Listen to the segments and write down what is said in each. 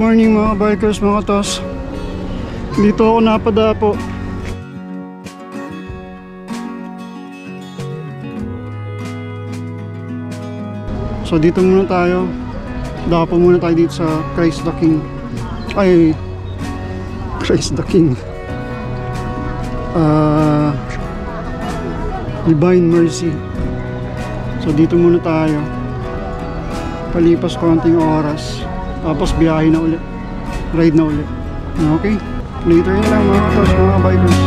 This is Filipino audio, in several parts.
morning mga bikers, mga tos. Dito ako napadapo. So dito muna tayo. Dapo muna tayo dito sa Christ the King. Ay, Christ the King. Divine Mercy. So dito muna tayo. Palipas konting oras. Tapos biyahe na ulit. Ride na ulit. Okay? Later yun lang mga tos, mga bikers.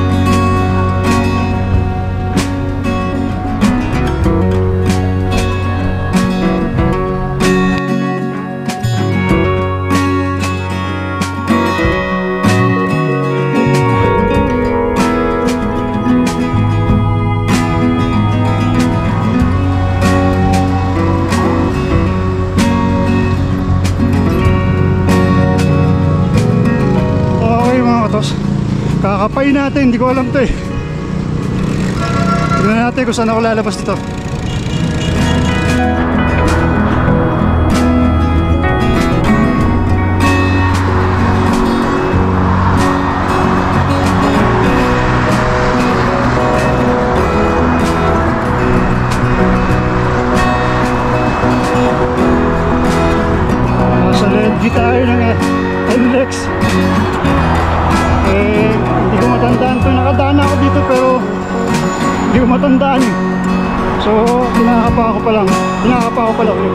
Kakapay natin, hindi ko alam to eh. Tignan natin kung saan ako lalabas dito. Nasa Ledgy tayo ng NLEX. Hindi ko matandaan to. Nakadaan ako dito pero hindi ko matandaan eh. So kinakapa ako pa lang. Kinakapa ako pala ulit.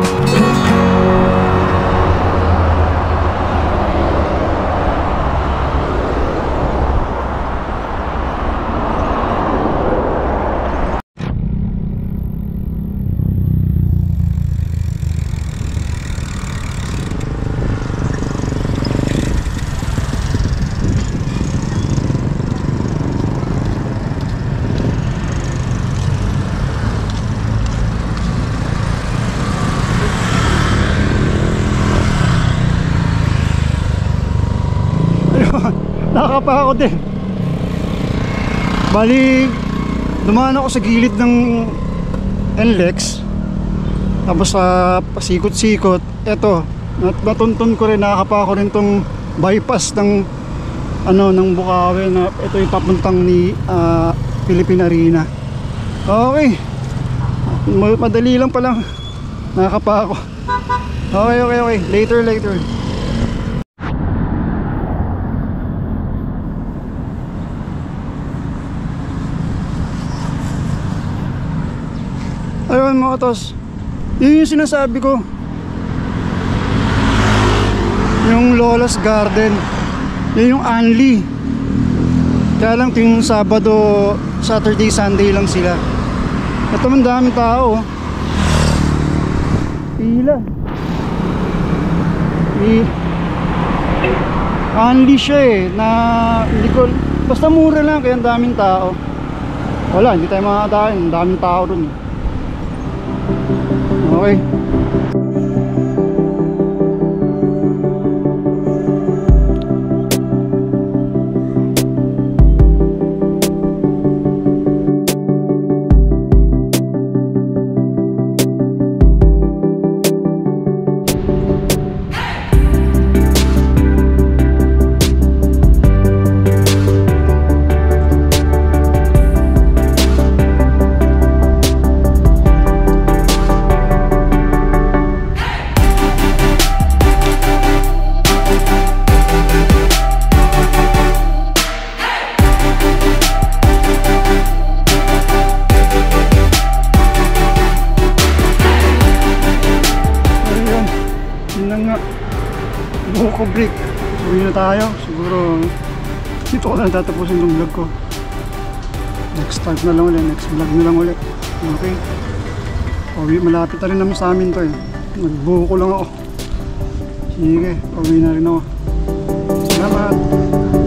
Nakapa ako din. Bali, dumaan ako sa gilid ng NLEX. Tapos sa pasikot-sikot, eto, natuntun ko rin, nakapa ako rin tong bypass ng ng Bukawi na ito yung papuntang ni Philippine Arena. Okay. Madali lang pala. Nakapa ako. Okay. Later. Ayun mga tos, yun yung sinasabi ko, yung Lola's Garden, yun yung Anli. Kaya lang yung Sabado, Saturday, Sunday lang sila. Ito man daming tao. Pila Anli siya eh, na hindi ko, basta mura lang kaya daming tao. Wala, hindi tayo makakadain, daming tao dun. Okay. Buko break. Uwi na tayo. Siguro dito ko lang tatapusin yung vlog ko. Next start na lang ulit. Next vlog na lang ulit. Okay. Uwi, malapit na rin naman sa amin to eh. Nagbuko lang ako. Sige, uwi na rin ako. Salamat.